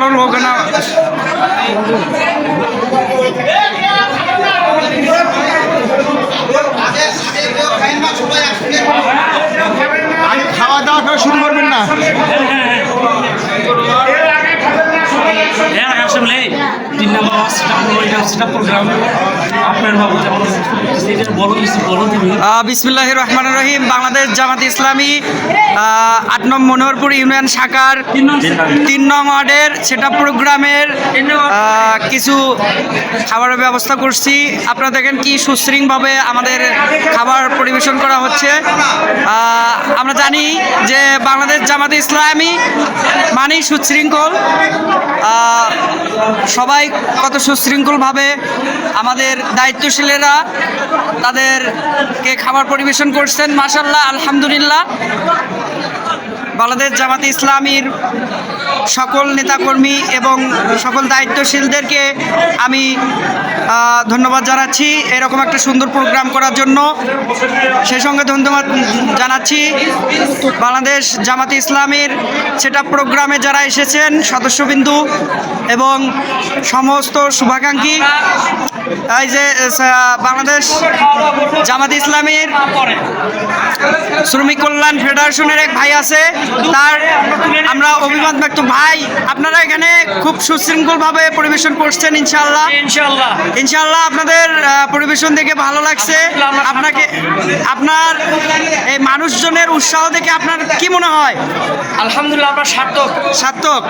ভালো লোক না। খাওয়া দাওয়া শুরু করবেন না? আসলে 3 নম্বর প্রোগ্রাম আপনার বিসমিল্লাহির রহমানির রহিম। বাংলাদেশ জামাত ইসলামী 8 নং মনোহরপুর ইউনিয়ন শাখার 3 নং ওয়ার্ডের সেটা প্রোগ্রামের কিছু খাবারের ব্যবস্থা করছি। আপনারা দেখেন কি সুশৃঙ্খলভাবে আমাদের খাবার পরিবেশন করা হচ্ছে। আমরা জানি যে বাংলাদেশ জামাত ইসলামী মানেই সুশৃঙ্খল। সবাই কত সুশৃঙ্খলভাবে আমাদের দায়িত্বশীলেরা তাদেরকে খাবার পরিবেশন করছেন। মাশাআল্লাহ, আলহামদুলিল্লাহ। বাংলাদেশ জামাত ইসলামীর সকল নেতাকর্মী এবং সকল দায়িত্বশীলদেরকে আমি ধন্যবাদ জানাচ্ছি এরকম একটা সুন্দর প্রোগ্রাম করার জন্য। সেই সঙ্গে ধন্যবাদ জানাচ্ছি বাংলাদেশ জামাত ইসলামীর সেটা প্রোগ্রামে যারা এসেছেন সদস্যবিন্দু এবং সমস্ত শুভাকাঙ্ক্ষী। এই যে বাংলাদেশ জামাত ইসলামীর শ্রমিক কল্যাণ ফেডারেশনের এক ভাই আছে, তার আমরা অভিমত ব্যক্ত। ভাই, আপনারা এখানে খুব সুশৃঙ্খলভাবে পরিবেশন করছেন। ইনশাআল্লাহ আপনাদের পরিবেশন দেখে ভালো লাগছে। আপনার এই মানুষজনের উৎসাহ দেখে আপনার কি মনে হয়? আলহামদুলিল্লাহ, আমরা সার্থক।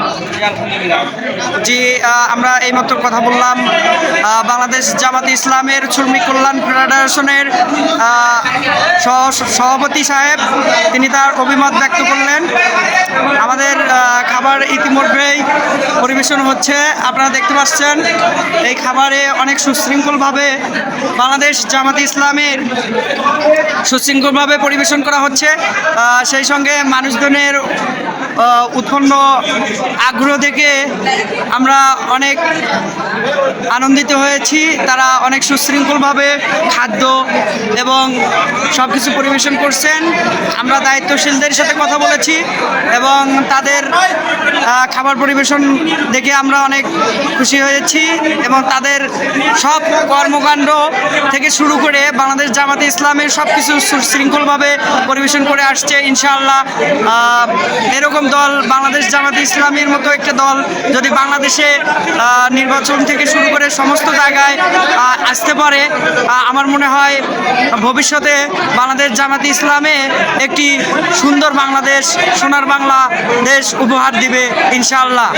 জি, আমরা এইমাত্র কথা বললাম বাংলাদেশ জামাত ইসলামের শ্রমিক কল্যাণ ফেডারেশনের সভাপতি সাহেব, তিনি তার অভিমত ব্যক্ত করলেন। আমাদের খাবার ইতিমধ্যেই পরিবেশন হচ্ছে, আপনারা দেখতে পাচ্ছেন। এই খাবারে অনেক সুশৃঙ্খলভাবে বাংলাদেশ জামাত ইসলামের সুশৃঙ্খলভাবে পরিবেশন করা হচ্ছে। সেই সঙ্গে মানুষজনের উৎপন্ন আগ্রহ থেকে আমরা অনেক আনন্দিত হয়েছি। তারা অনেক সুশৃঙ্খলভাবে খাদ্য এবং সব কিছু পরিবেশন করছেন। আমরা দায়িত্বশীলদের সাথে কথা বলেছি এবং তাদের খাবার পরিবেশন দেখে আমরা অনেক খুশি হয়েছি এবং তাদের সব কর্মকাণ্ড থেকে শুরু করে বাংলাদেশ জামাতে ইসলামের সব কিছু সুশৃঙ্খলভাবে পরিবেশন করে আসছে। ইনশাআল্লাহ এরকম দল, বাংলাদেশ জামাতে ইসলামীর মতো একটা দল যদি বাংলাদেশে নির্বাচন থেকে শুরু করে সমস্ত জায়গায় আসতে পারে, আমার মনে হয় ভবিষ্যতে বাংলাদেশ জামাতে ইসলামে একটি সুন্দর বাংলাদেশ, সোনার বাংলাদেশ উপহার দিবে ইনশাআল্লাহ।